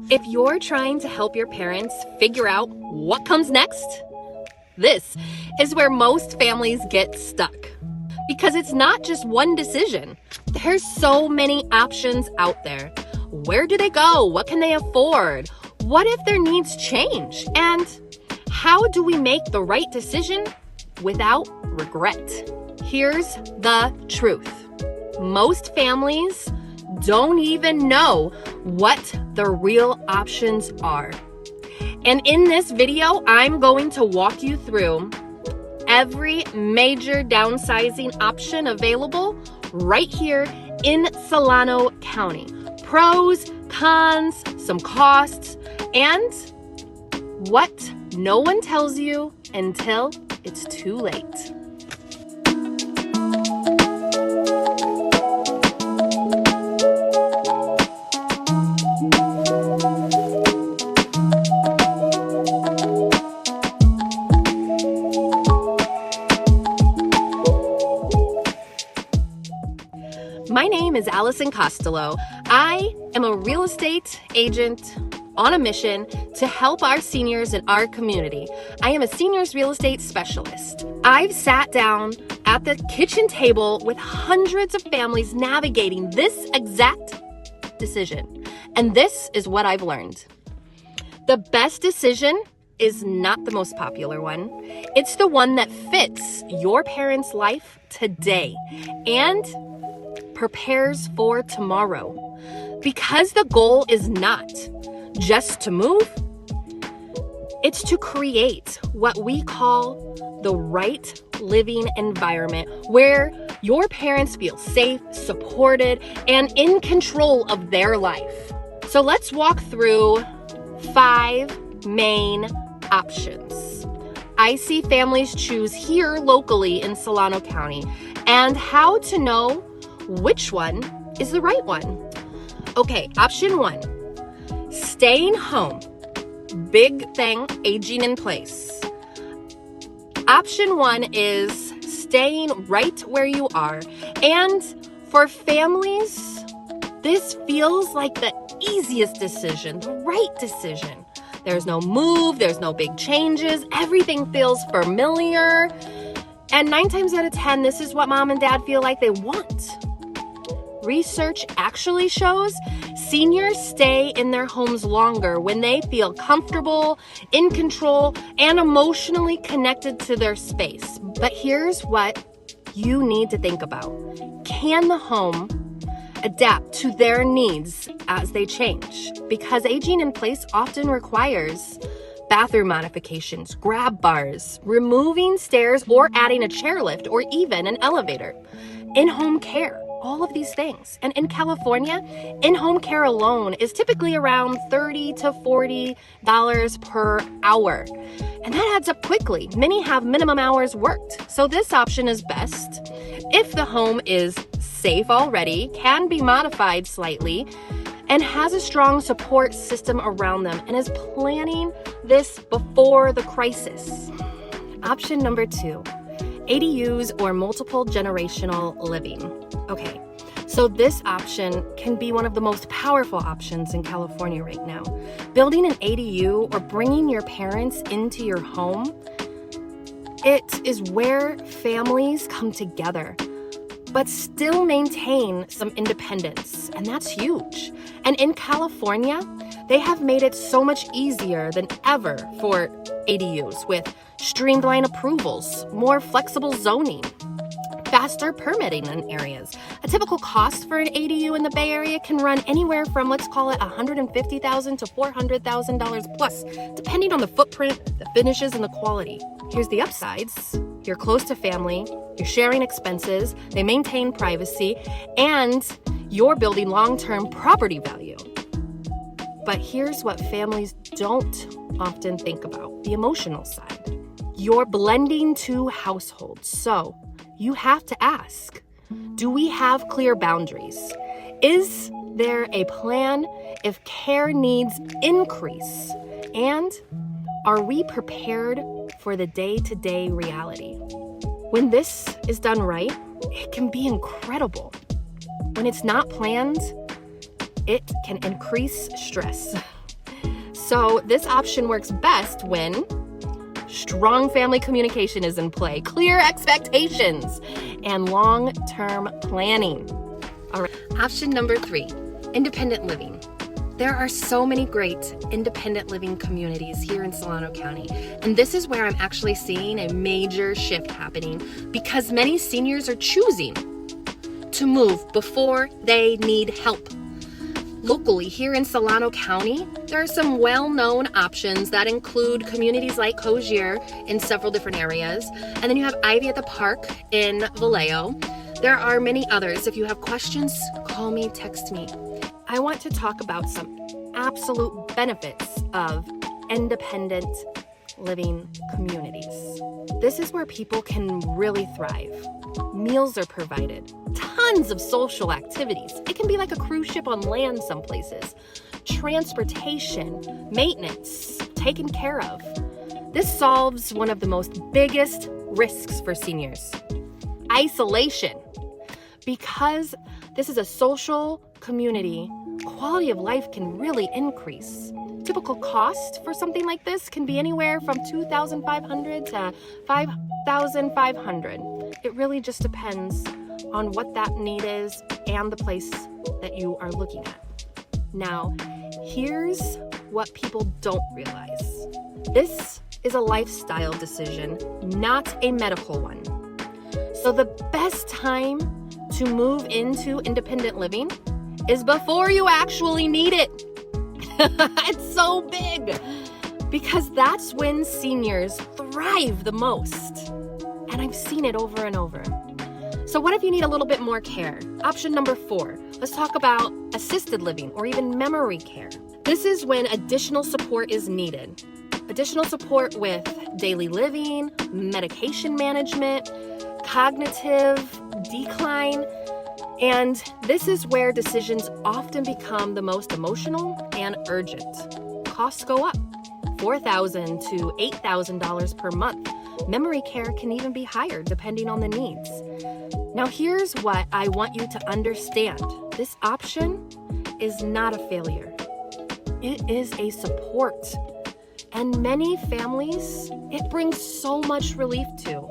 If you're trying to help your parents figure out what comes next, this is where most families get stuck. Because it's not just one decision. There's so many options out there. Where do they go? What can they afford? What if their needs change? And how do we make the right decision without regret? Here's the truth. Most families don't even know what the real options are. And in this video, I'm going to walk you through every major downsizing option available right here in Solano County. Pros, cons, some costs, and what no one tells you until it's too late. My name is Allison Costelow. I am a real estate agent on a mission to help our seniors in our community. I am a seniors real estate specialist. I've sat down at the kitchen table with hundreds of families navigating this exact decision. And this is what I've learned. The best decision is not the most popular one. It's the one that fits your parents' life today and prepares for tomorrow. Because the goal is not just to move, it's to create what we call the right living environment where your parents feel safe, supported, and in control of their life. So let's walk through 5 main options I see families choose here locally in Solano County, and how to know which one is the right one. Okay, option 1, staying home. Big thing, aging in place. Option 1 is staying right where you are. And for families, this feels like the easiest decision, the right decision. There's no move, there's no big changes, everything feels familiar. And 9 times out of 10, this is what mom and dad feel like they want. Research actually shows seniors stay in their homes longer when they feel comfortable, in control, and emotionally connected to their space. But here's what you need to think about. Can the home adapt to their needs as they change? Because aging in place often requires bathroom modifications, grab bars, removing stairs, or adding a chairlift, or even an elevator. In-home care, all of these things. And in California, in-home care alone is typically around $30 to $40 per hour. And that adds up quickly. Many have minimum hours worked. So this option is best if the home is safe already, can be modified slightly, and has a strong support system around them, and is planning this before the crisis. Option number 2, ADUs or multiple generational living. Okay, so this option can be one of the most powerful options in California right now. Building an ADU or bringing your parents into your home, it is where families come together, but still maintain some independence, and that's huge. And in California, they have made it so much easier than ever for ADUs with streamlined approvals, more flexible zoning, faster permitting in areas. A typical cost for an ADU in the Bay Area can run anywhere from, let's call it $150,000 to $400,000 plus, depending on the footprint, the finishes, and the quality. Here's the upsides. You're close to family, you're sharing expenses, they maintain privacy, and you're building long-term property value. But here's what families don't often think about, the emotional side. You're blending 2 households, so you have to ask, do we have clear boundaries? Is there a plan if care needs increase? And are we prepared for the day-to-day reality? When this is done right, it can be incredible. When it's not planned, it can increase stress. So this option works best when strong family communication is in play, clear expectations, and long-term planning. All right, option number 3, independent living. There are so many great independent living communities here in Solano County, and this is where I'm actually seeing a major shift happening because many seniors are choosing to move before they need help. Locally, here in Solano County, there are some well-known options that include communities like Cozier in several different areas, and then you have Ivy at the Park in Vallejo. There are many others. If you have questions, call me, text me. I want to talk about some absolute benefits of independent living communities. This is where people can really thrive. Meals are provided, tons of social activities. It can be like a cruise ship on land some places. Transportation, maintenance, taken care of. This solves one of the most biggest risks for seniors, isolation. Because this is a social community, quality of life can really increase. Typical cost for something like this can be anywhere from $2,500 to $5,500. It really just depends on what that need is and the place that you are looking at. Now, here's what people don't realize. This is a lifestyle decision, not a medical one. So the best time to move into independent living is before you actually need it. It's so big because that's when seniors thrive the most. And I've seen it over and over. So what if you need a little bit more care? Option number 4, let's talk about assisted living or even memory care. This is when additional support is needed. Additional support with daily living, medication management, cognitive decline, and this is where decisions often become the most emotional and urgent. Costs go up, $4,000 to $8,000 per month. Memory care can even be higher depending on the needs. Now here's what I want you to understand. This option is not a failure. It is a support. And many families, it brings so much relief to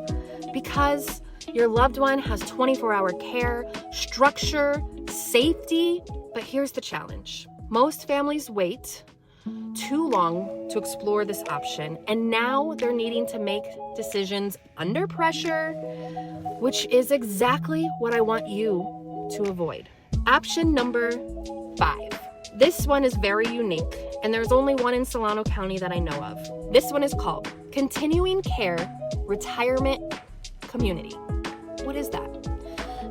because your loved one has 24-hour care, structure, safety, but here's the challenge. Most families wait too long to explore this option, and now they're needing to make decisions under pressure, which is exactly what I want you to avoid. Option number 5. This one is very unique, and there's only one in Solano County that I know of. This one is called Continuing Care Retirement Community. What is that?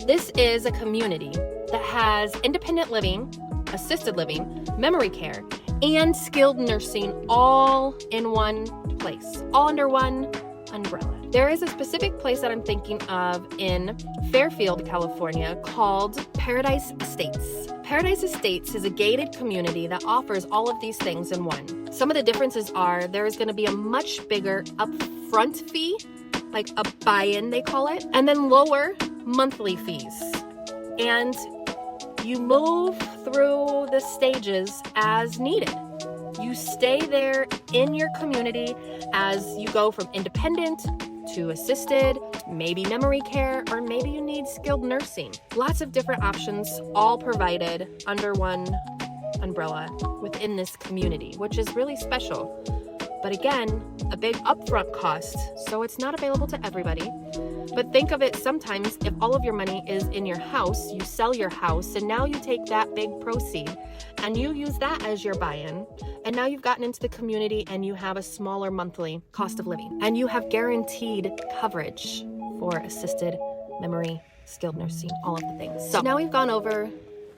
This is a community that has independent living, assisted living, memory care, and skilled nursing all in one place, all under one umbrella. There is a specific place that I'm thinking of in Fairfield, California called Paradise Estates. Paradise Estates is a gated community that offers all of these things in one. Some of the differences are there is going to be a much bigger upfront fee, like a buy-in they call it, and then lower monthly fees. And you move through the stages as needed. You stay there in your community as you go from independent to assisted, maybe memory care, or maybe you need skilled nursing. Lots of different options, all provided under one umbrella within this community, which is really special. But again, a big upfront cost, so it's not available to everybody. But think of it sometimes if all of your money is in your house, you sell your house, and now you take that big proceed and you use that as your buy-in. And now you've gotten into the community and you have a smaller monthly cost of living. And you have guaranteed coverage for assisted, memory, skilled nursing, all of the things. So now we've gone over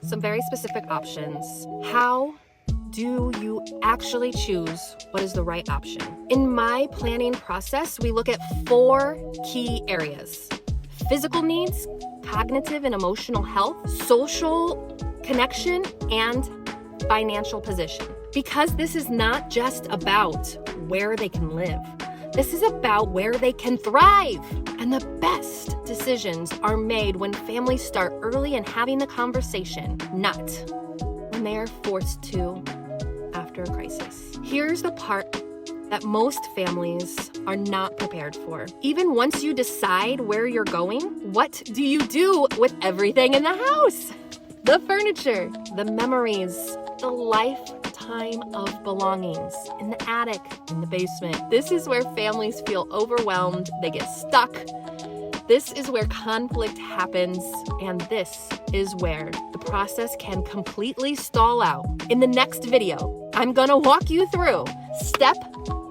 some very specific options. How do you actually choose what is the right option? In my planning process, we look at 4 key areas: physical needs, cognitive and emotional health, social connection, and financial position. Because this is not just about where they can live. This is about where they can thrive. And the best decisions are made when families start early and having the conversation, not when they are forced to after after a crisis. Here's the part that most families are not prepared for. Even once you decide where you're going, what do you do with everything in the house? The furniture, the memories, the lifetime of belongings in the attic, in the basement. This is where families feel overwhelmed, they get stuck. This is where conflict happens, and this is where the process can completely stall out. In the next video, I'm gonna walk you through, step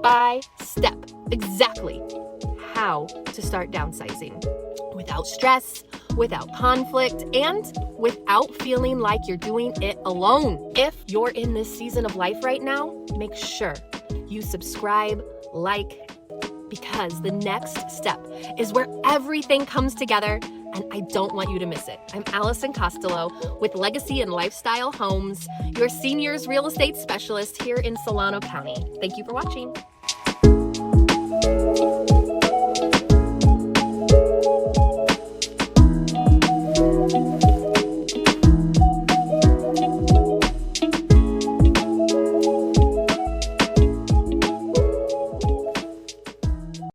by step, exactly how to start downsizing without stress, without conflict, and without feeling like you're doing it alone. If you're in this season of life right now, make sure you subscribe, like, because the next step is where everything comes together, and I don't want you to miss it. I'm Allison Costelow with Legacy and Lifestyle Homes, your seniors real estate specialist here in Solano County. Thank you for watching.